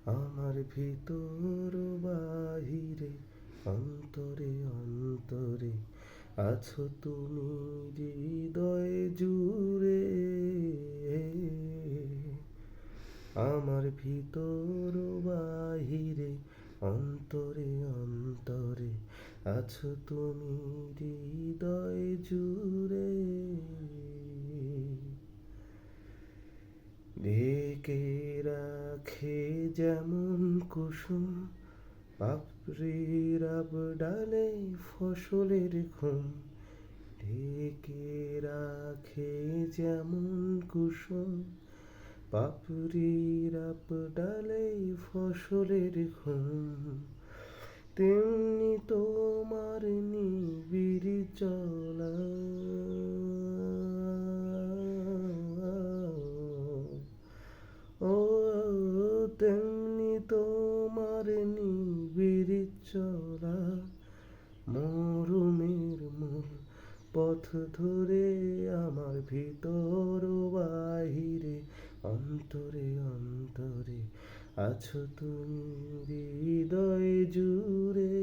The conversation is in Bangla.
আমার ভিতর বাহিরে অন্তরে অন্তরে আছো তুমি হৃদয় জুড়ে। আমার ভিতর বাহিরে অন্তরে অন্তরে আছো তুমি হৃদয় জুড়ে। ঢেকে রাখে যেমন কুসুম পাপড়ির আবডালে ফসলের ঘুম। ঢেকে রাখে যেমন কুসুম পাপড়ির আবডালে ফসলের ঘুম। তেমনি তোমার নিবিড় চলা, ও তেমনি তোমার নিবিড় চলা মরুমের মূল পথ ধরে আমার ভিতর বাহিরে অন্তরে অন্তরে আছো তুমি হৃদয় জুড়ে।